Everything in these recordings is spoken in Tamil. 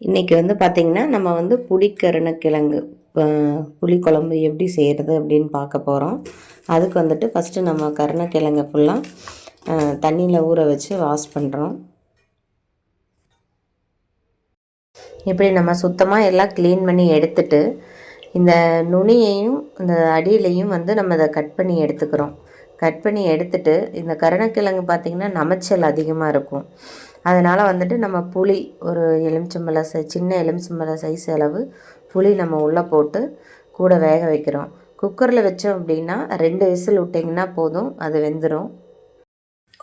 இன்றைக்கி வந்து பார்த்திங்கன்னா நம்ம வந்து புளிக்கருணக்கிழங்கு புளிக்குழம்பு எப்படி செய்கிறது அப்படின்னு பார்க்க போகிறோம். அதுக்கு வந்துட்டு ஃபஸ்ட்டு நம்ம கருணக்கிழங்கை ஃபுல்லாக தண்ணியில் ஊற வச்சு வாஷ் பண்ணுறோம். இப்படி நம்ம சுத்தமாக எல்லாம் க்ளீன் பண்ணி எடுத்துட்டு இந்த நுனியையும் இந்த அடியிலையும் வந்து நம்ம அதை கட் பண்ணி எடுத்துக்கிறோம். கட் பண்ணி எடுத்துட்டு இந்த கருணக்கிழங்கு பார்த்திங்கன்னா நமைச்சல் அதிகமாக இருக்கும். அதனால் வந்துட்டு நம்ம புளி ஒரு எலுமிச்சம்பழ சின்ன எலுமிச்சம்பழ சைஸ் அளவு புளி நம்ம உள்ளே போட்டு கூட வேக வைக்கிறோம். குக்கரில் வச்சோம் அப்படின்னா 2 விசில் விட்டிங்கன்னா போதும், அது வெந்துடும்.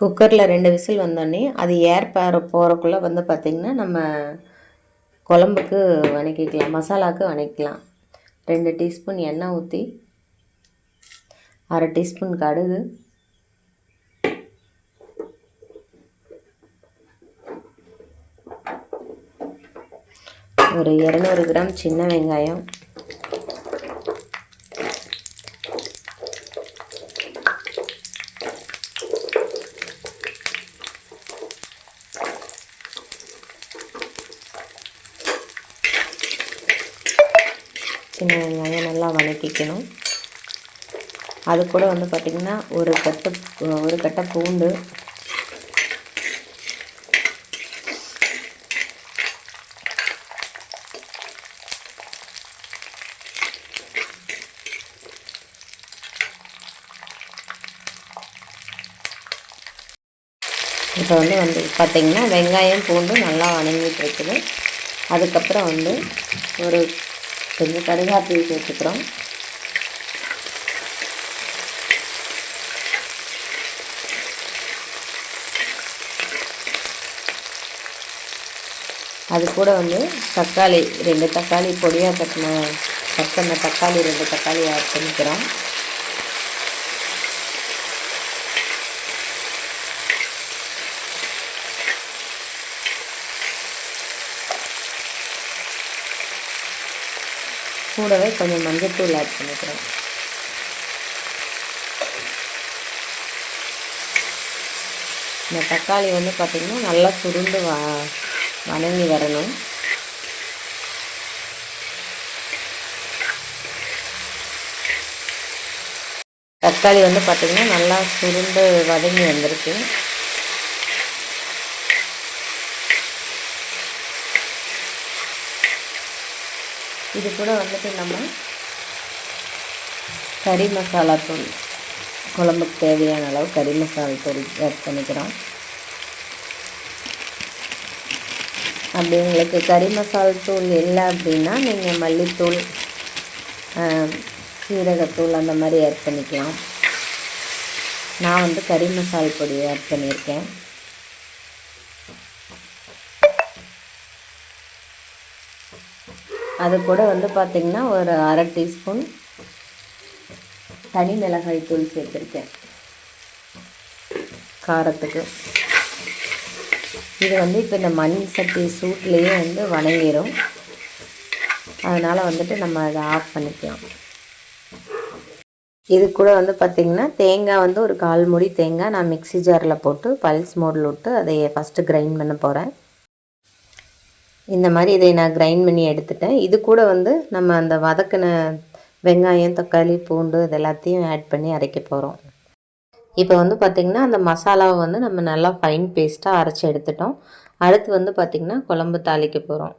குக்கரில் 2 விசில் வந்தோடனே அது ஏர் போகிறக்குள்ளே வந்து பார்த்திங்கன்னா நம்ம குழம்புக்கு வதக்கிக்கலாம், மசாலாவுக்கு வதக்கிக்கலாம். 2 டீஸ்பூன் எண்ணெய் ஊற்றி 1/2 டீஸ்பூன் கடுகு, ஒரு 200 கிராம் சின்ன வெங்காயம், சின்ன வெங்காயம் நல்லா வதக்கிக்கணும். அது கூட வந்து பார்த்திங்கன்னா ஒரு கட்டை பூண்டு, இப்போ வந்து பார்த்திங்கன்னா வெங்காயம் பூண்டு நல்லா வதங்கிட்டு இருக்குது. அதுக்கப்புறம் வந்து ஒரு கொஞ்சம் கருவேப்பிலை சேர்த்துக்கிறோம். அது கூட வந்து தக்காளி 2 தக்காளி பொடியாக கட்டின தக்காளி 2 தக்காளி ஆட் பண்ணிக்கிறோம். கூடவே கொஞ்சம் மஞ்சள்தூள் ஆட் பண்ணிக்கிறோம். இந்த தக்காளி வந்து பார்த்திங்கன்னா நல்லா சுருண்டு வதங்கி வரணும். தக்காளி வந்து பார்த்திங்கன்னா நல்லா சுருண்டு வதங்கி வந்திருக்கு. இது கூட வந்துட்டு நம்ம கறி மசாலா தூள், குழம்புக்கு தேவையான அளவு கறி மசாலா தூள் ஆட் பண்ணிக்கிறோம். அப்படி உங்களுக்கு கறி மசாலா தூள் இல்லை அப்படின்னா நீங்கள் மல்லித்தூள், சீரகத்தூள் அந்த மாதிரி ஆட் பண்ணிக்கலாம். நான் வந்து கறி மசாலா பொடி ஆட் பண்ணியிருக்கேன். அது கூட வந்து பார்த்திங்கன்னா ஒரு 1/2 டீஸ்பூன் தனி மிளகாய் தூள் சேர்த்துருக்கேன் காரத்துக்கு. இது வந்து இப்போ இந்த மண் சட்டி சூட்லேயே வந்து வதங்கிடும். அதனால் வந்துட்டு நம்ம அதை ஆஃப் பண்ணிக்கலாம். இது கூட வந்து பார்த்திங்கன்னா தேங்காய் வந்து ஒரு 1/4 மூடி தேங்காய் நான் மிக்ஸி ஜாரில் போட்டு பல்ஸ் மோடில் விட்டு அதை ஃபஸ்ட்டு கிரைண்ட் பண்ண போகிறேன். இந்த மாதிரி இதை நான் கிரைண்ட் பண்ணி எடுத்துட்டேன். இது கூட வந்து நம்ம அந்த வதக்கின வெங்காயம், தக்காளி, பூண்டு இது எல்லாத்தையும் ஆட் பண்ணி அரைக்க போகிறோம். இப்போ வந்து பார்த்திங்கன்னா அந்த மசாலாவை வந்து நம்ம நல்லா ஃபைன் பேஸ்ட்டாக அரைச்சி எடுத்துட்டோம். அடுத்து வந்து பார்த்திங்கன்னா குழம்பு தாளிக்க போகிறோம்.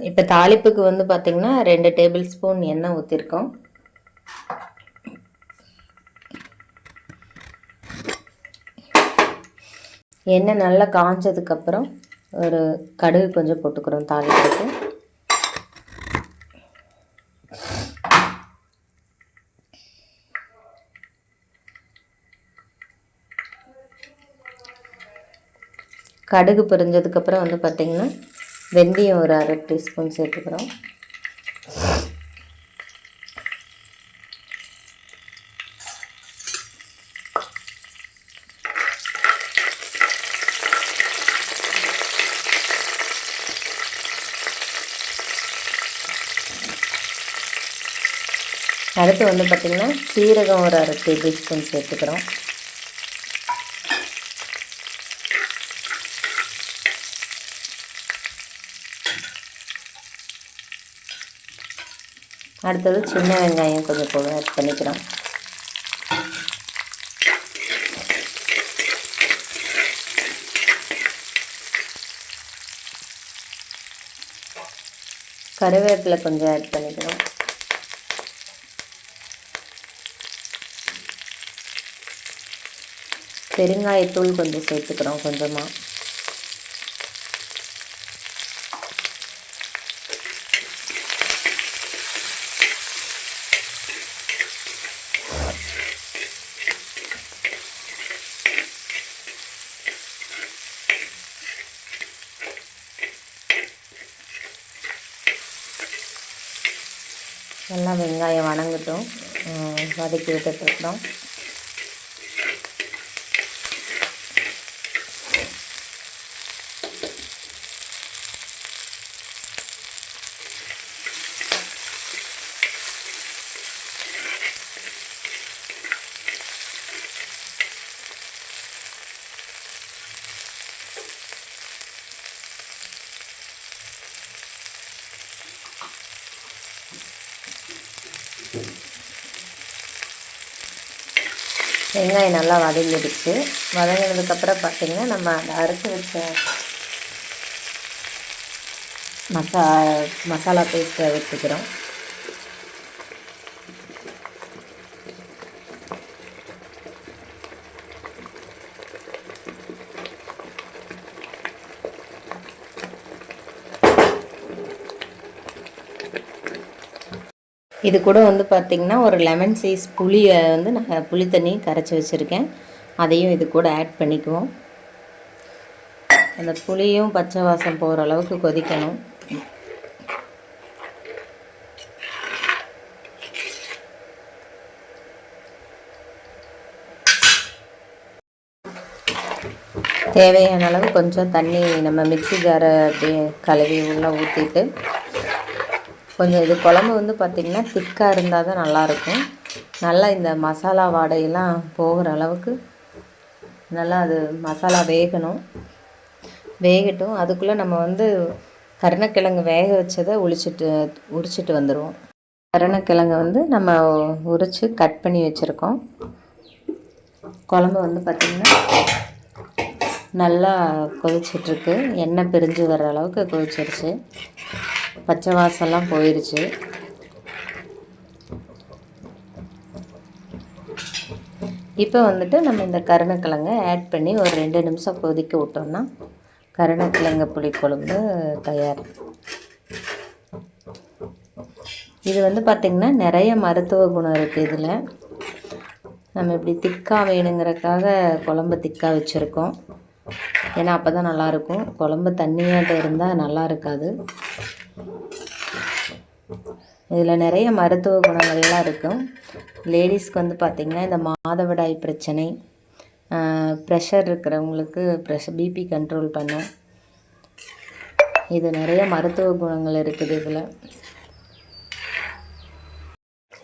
இப்போ தாளிப்புக்கு வந்து பார்த்திங்கன்னா 2 டேபிள் ஸ்பூன் எண்ணெய் ஊற்றிருக்கோம். எண்ணெய் நல்லா காஞ்சதுக்கப்புறம் ஒரு கடுகு கொஞ்சம் போட்டுக்கிறோம் தாளிப்புக்கு. கடுகு பொரிஞ்சதுக்கப்புறம் வந்து பார்த்திங்கன்னா வெந்தயம் ஒரு 1/2 டீஸ்பூன் சேர்த்துக்கிறோம். அடுத்து வந்து பார்த்திங்கன்னா சீரகம் ஒரு 1/2 டேபிள் ஸ்பூன் சேர்த்துக்கிறோம். அடுத்தது சின்ன வெங்காயம் கொஞ்சம் கூட ஆட் பண்ணிக்கிறோம். கருவேப்பிலை கொஞ்சம் ஆட் பண்ணிக்கிறோம். பெருங்காயத்தூள் கொஞ்சம் சேர்த்துக்கிறோம் கொஞ்சமாக. நல்லா வெங்காயம் வணங்கட்டும், வதக்கி விட்டுட்டுருக்குறோம். வெங்காயம் நல்லா வதங்கிடுச்சு. வதங்கினதுக்கப்புறம் பார்த்திங்கன்னா நம்ம அந்த அரைச்சி வச்ச மசாலா பேஸ்ட்டை வச்சுக்கிறோம். இது கூட வந்து பார்த்திங்கன்னா ஒரு லெமன் சைஸ் புளியை வந்து நான் புளி தண்ணி கரைச்சி வச்சுருக்கேன். அதையும் இது கூட ஆட் பண்ணிக்குவோம். அந்த புளியும் பச்சை வாசம் போகிற அளவுக்கு கொதிக்கணும். தேவையான அளவு கொஞ்சம் தண்ணி நம்ம மிக்ஸி ஜாரை அப்படியே கழுவி உள்ளே ஊற்றிட்டு, கொஞ்சம் இது குழம்பு வந்து பார்த்திங்கன்னா திக்காக இருந்தால் தான் நல்லாயிருக்கும். நல்லா இந்த மசாலா வாடையெல்லாம் போகிற அளவுக்கு நல்லா அது மசாலா வேகட்டும். அதுக்குள்ளே நம்ம வந்து கருணக்கிழங்கு வேக வச்சதை உரிச்சிட்டு வந்துடுவோம். கருணக்கிழங்கு வந்து நம்ம உரித்து கட் பண்ணி வச்சுருக்கோம். குழம்பு வந்து பார்த்திங்கன்னா நல்லா கொதிச்சிட்ருக்கு. எண்ணெய் பிரிஞ்சு வர்ற அளவுக்கு கொதிச்சிருச்சு. பச்சை வாசம்லாம் போயிடுச்சு. இப்போ வந்துட்டு நம்ம இந்த கருணக்கிழங்கை ஆட் பண்ணி ஒரு 2 நிமிஷம் கொதிக்க விட்டோம்னா கருணக்கிழங்கு புளிக்குழம்பு தயார். இது வந்து பார்த்திங்கன்னா நிறைய மருத்துவ குணம் இருக்குது இதில். நம்ம இப்படி திக்காக வேணுங்கிறதுக்காக குழம்பு திக்காக வச்சுருக்கோம். ஏன்னா அப்போ தான் நல்லாயிருக்கும். குழம்பு தண்ணியாட்ட இருந்தால் நல்லா இருக்காது. இதில் நிறைய மருத்துவ குணங்கள்லாம் இருக்கும். லேடிஸ்க்கு வந்து பார்த்திங்கன்னா இந்த மாதவிடாய் பிரச்சனை, ப்ரெஷர் இருக்கிறவங்களுக்கு பிபி கண்ட்ரோல் பண்ணும். இது நிறைய மருத்துவ குணங்கள் இருக்குது இதில்.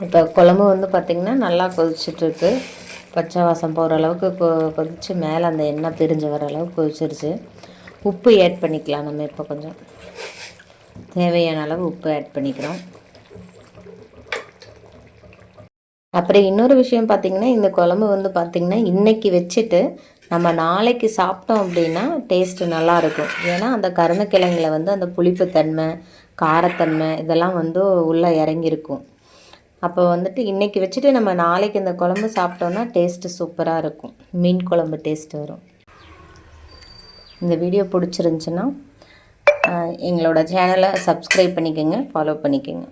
இப்போ குழம்பு வந்து பார்த்திங்கன்னா நல்லா கொதிச்சிட்ருக்கு. பச்சை வாசம் போகிற அளவுக்கு கொதித்து மேலே அந்த எண்ணெய் பிரிஞ்சு வர அளவுக்கு கொதிச்சிருச்சு. உப்பு ஆட் பண்ணிக்கலாம். நம்ம இப்போ கொஞ்சம் தேவையான அளவு உப்பு ஆட் பண்ணிக்கிறோம். அப்புறம் இன்னொரு விஷயம் பார்த்திங்கன்னா, இந்த குழம்பு வந்து பார்த்திங்கன்னா இன்றைக்கி வச்சுட்டு நம்ம நாளைக்கு சாப்பிட்டோம் அப்படின்னா டேஸ்ட்டு நல்லாயிருக்கும். ஏன்னா அந்த கருணக்கிழங்குல வந்து அந்த புளிப்புத்தன்மை, காரத்தன்மை இதெல்லாம் வந்து உள்ளே இறங்கியிருக்கும். அப்போ வந்துட்டு இன்றைக்கி வச்சுட்டு நம்ம நாளைக்கு இந்த குழம்பு சாப்பிட்டோன்னா டேஸ்ட்டு சூப்பராக இருக்கும். மீன் குழம்பு டேஸ்ட்டு வரும். இந்த வீடியோ பிடிச்சிருந்துச்சுன்னா எங்களோட சேனலை சப்ஸ்கிரைப் பண்ணிக்கோங்க, ஃபாலோ பண்ணிக்கோங்க.